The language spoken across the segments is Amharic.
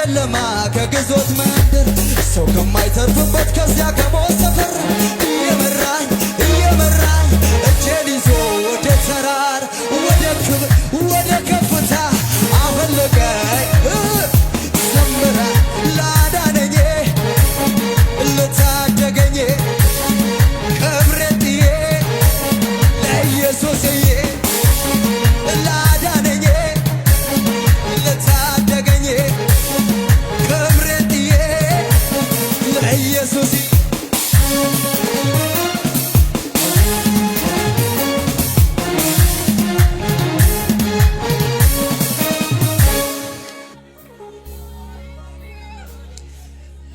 ከጨለማ ከግዞት መንደር ሰው ከማይተርፍበት ከዚያ ከሞት ሰፈር እየመራኝ እጄን ይዞ ወደ ተራራ ወደ ክብር ወደ ከፍታ አፈለቀኝ ዘምራ ላዳነኝ ለታደገኝ ክብሬን ጥዬ ለኢየሱስዬ ላዳነኝ ለታደገኝ ክብሬን ጥዬ ለኢየሱስ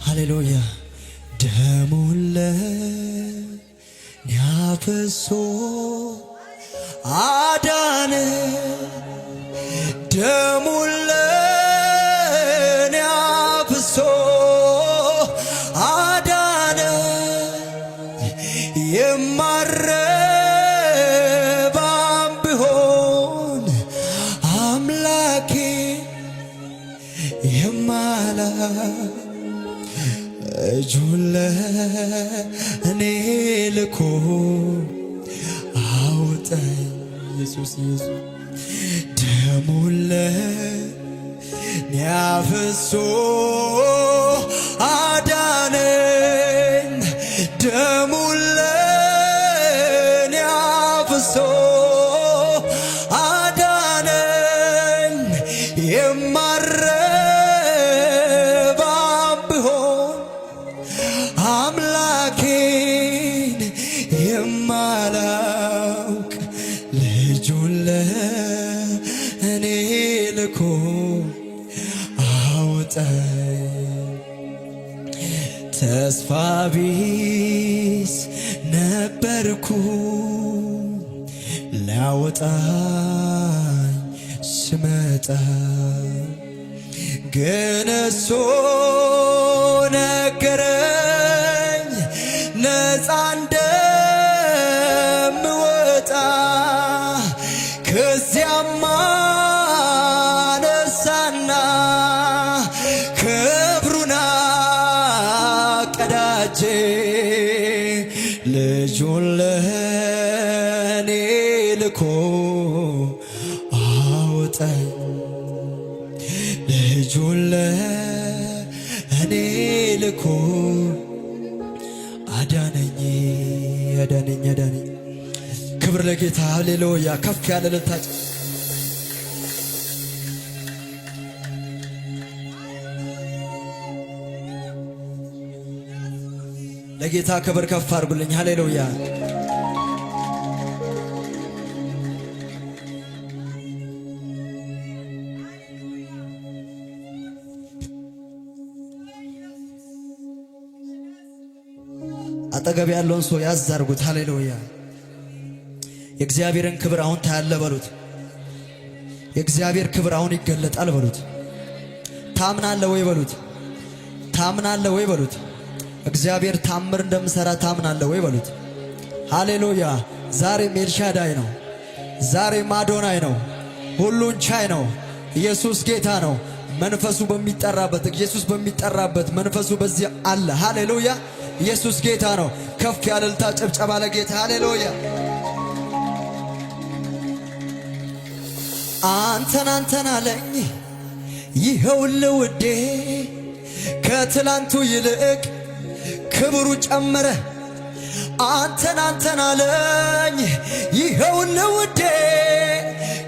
ሃሌሉያ ደሙን ለእኔ አፍስሶ አዳነ ደሙን ለእኔ አፍስሶ አዳነ የማረባም ብሆን አምላኬ የማላ እጁን ለእኔ ልኮ አውጣኝ ኢየሱስ ደሙን ለእኔ አፍስሶ አዳነኝ ደሙን ለእኔ አፍስሶ አዳነኝ የማረባም ብሆን አምላኬን የማላውቅ ልጁን ለእኔ ልኮ አወጣኝ ተስፋ ቢስ ነበርኩ ሊያወጣኝ ስመጣ ግን እሱ ነገረኝ ነፃ እንደምወጣ ከዚያማ ነሳና ክብሩን አቀዳጀ ልጁን ለእኔ ልኮ አወጣኝ ልጁን ለእኔ ልኮ አዳነኝ አዳነኝ አዳነኝ። ክብር ለጌታ ሃሌሉያ። ከፍ ያለ ልታጭ ለጌታ ክብር ከፍ አድርጉልኝ። ሃሌሉያ። አጠገብ ያለውን ሰው ያዝ አድርጉት። ሃሌሉያ። የእግዚአብሔርን ክብር አሁን ታያለ በሉት። የእግዚአብሔር ክብር አሁን ይገለጣል በሉት። ታምናለ ወይ በሉት። ታምናለ ወይ በሉት። እግዚአብሔር ታምር እንደምሰራ ታምናለ ወይ በሉት። ሃሌሉያ። ዛሬም ኤልሻዳይ ነው። ዛሬም አዶናይ ነው። ሁሉን ቻይ ነው። ኢየሱስ ጌታ ነው። መንፈሱ በሚጠራበት ኢየሱስ በሚጠራበት መንፈሱ በዚህ አለ። ሃሌሉያ። ኢየሱስ ጌታ ነው። ከፍ ያለ እልልታ ጭብጨባ ለጌታ ሃሌሉያ። አንተን አለኝ ይኸውልህ ውዴ ከትላንቱ ይልቅ ክብሩ ጨመረ። አንተን አለኝ ይኸውልህ ውዴ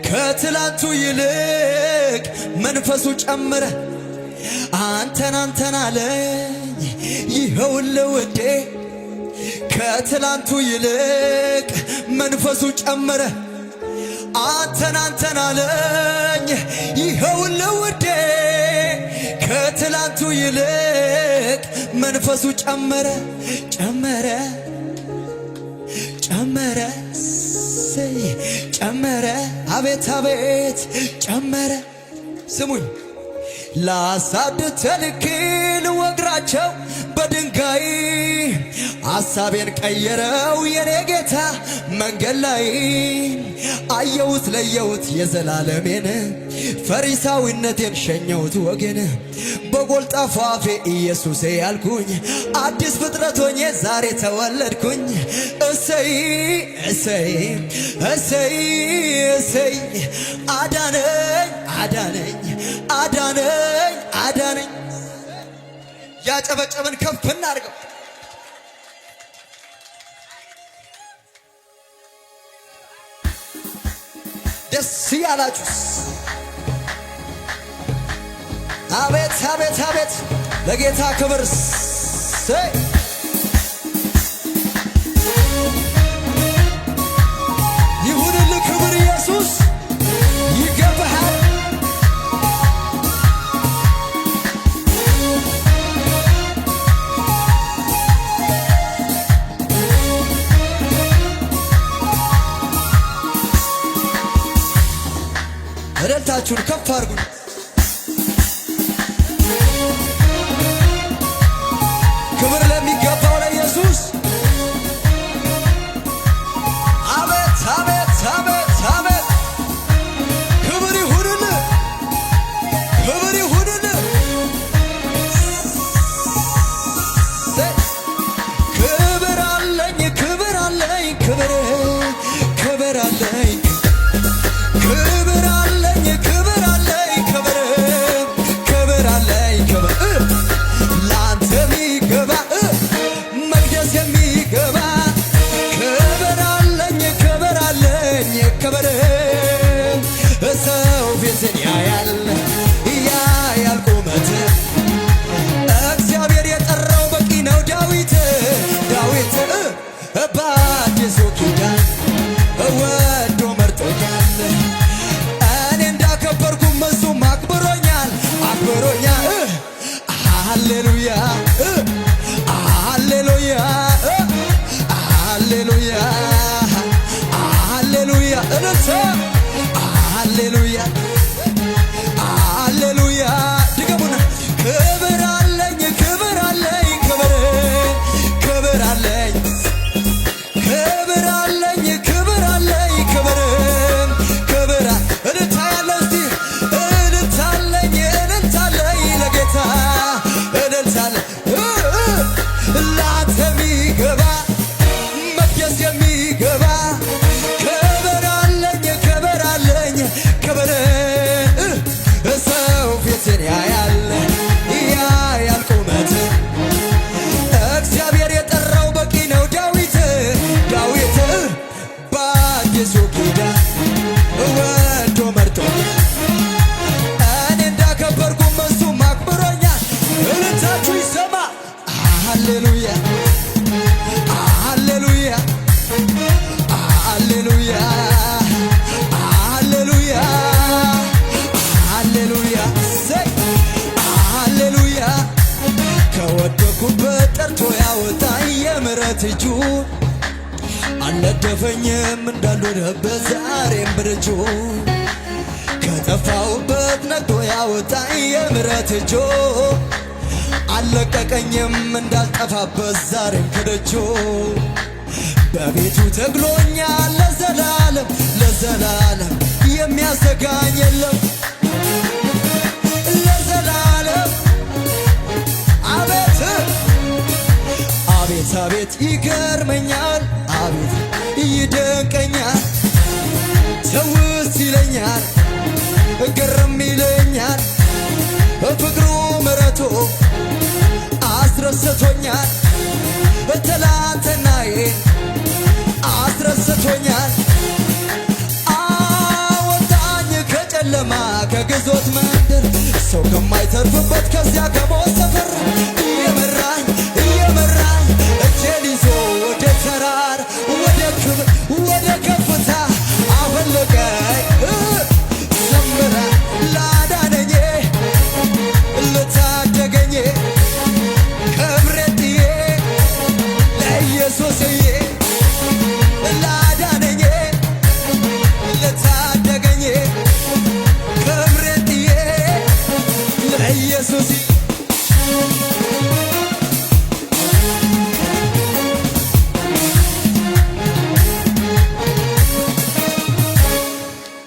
ከትላንቱ ይልቅ መንፈሱ ጨመረ። አንተን አለኝ ይኸውልህ ውዴ ከትላንቱ ይልቅ መንፈሱ ጨመረ። አንተን አለኝ ይኸውልህ ውዴ ከትላንቱ ይልቅ መንፈሱ ጨመረ ጨመረ ጨመረ ጨመረ አቤት አቤት ጨመረ። ስሙኝ ላሳድድ ተልኬ ልወግራቸው ድንጋይ ሐሳቤን ቀየረው የኔ ጌታ መንገድ ላይ አየሁት ለየሁት የዘላለሜን ፈሪሳዊነቴን ሸኘሁት ወጌን በጎልጣፋ አፌ ኢየሱሴ ያልኩኝ አዲስ ፍጥረት ሆኜ ዛሬ ተወለድኩኝ። እሰይ እሰይ እሰይ እሰይ አዳነኝ አዳነኝ አዳነኝ አዳነኝ። ያጨበጨበን ከፍ እናድርገው። ደስ ያላችሁ አቤት አቤት አቤት ለጌታ ክብር ይሁንልህ። ክብር ኢየሱስ ይገባሃል። እልልታችሁን ከፍ አድርጉ። ክብር ለሚገባው ለኢየሱስ አቤት አቤት አቤት አቤት። ክብር ይሁንልህ ክብር ይሁንልህ። ክብር አለኝ ክብር አለኝ ክብር ክብር አለኝ ክብር አለኝ ክብር አለኝ ክብር ክብር አለኝ ክብር ላንተ የሚገባ መቅደስ የሚገባ ክብር አለኝ ክብር አለኝ ክብር ሰው ፊትን ያያል ያያል ቁመት እግዚአብሔር የጠራው በቂ ነው። ዳዊት ዳዊት በአዲሱ ኪዳን ወዶ መርጦኛል። እኔ እንዳከበርኩም እሱም አክብሮኛል አክብሮኛል። ሃሌሉያ ሃሌሉያ ሃሌሉያ ሃሌሉያ እልልታ ሃሌሉያ ሃሌሉያ። ድገሙና ክብር አለኝ ክብር አለኝ ክብር ክብር አለኝ ክብር አለኝ ክብር አለኝ ክብር ክብር እልልታ ያለው እስቲ እልልታ አለኝ እልልታ አለኝ ለጌታ እልልታ አለኝ ላንተ የሚገባ መቅደስ የሚገባ ክብር አለኝ ክብር አለኝ ክብር ሰው ፊትን ያያል ያያል ቁመት እግዚአብሔር የጠራው በቂ ነው። ዳዊት ዳዊት በአዲሱ ኪዳን ወዶ መርጦኛል። እኔ እንዳከበርኩም እሱም አክብሮኛል። እልልታችሁ ይሰማ። ሃሌሉያ ሃሌሉያ ሃሌሉያ ሃሌሉያ ሃሌሉያ ሃሌሉያ። ከወደኩበት ጠርቶ ያወጣኝ የምሕረት እጁ አልነደፈኝም እንዳልወደበት ዛሬም ብርጁ ከጠፋሁበት ነቅቶ ያወጣኝ የምሕረት እጁ አልለቀቀኝም እንዳልጠፋበት ዛሬም ከደጁ በቤቱ ተግሎኛል ለዘላለም ለዘላለም የሚያሰጋኝ የለም ለዘላለም። አቤት አቤት አቤት ይገርመኛል አቤት ይደንቀኛል ተውስ ይለኛል ግርም ይለኛል ፍቅሩ ምሕረቱ አስረስቶኛል ትላንትናዬን አስረስቶኛል። አወጣኝ ከጨለማ ከግዞት መንደር ሰው ከማይተርፍበት ከዚያ ከሞት ሰፈር የመራኝ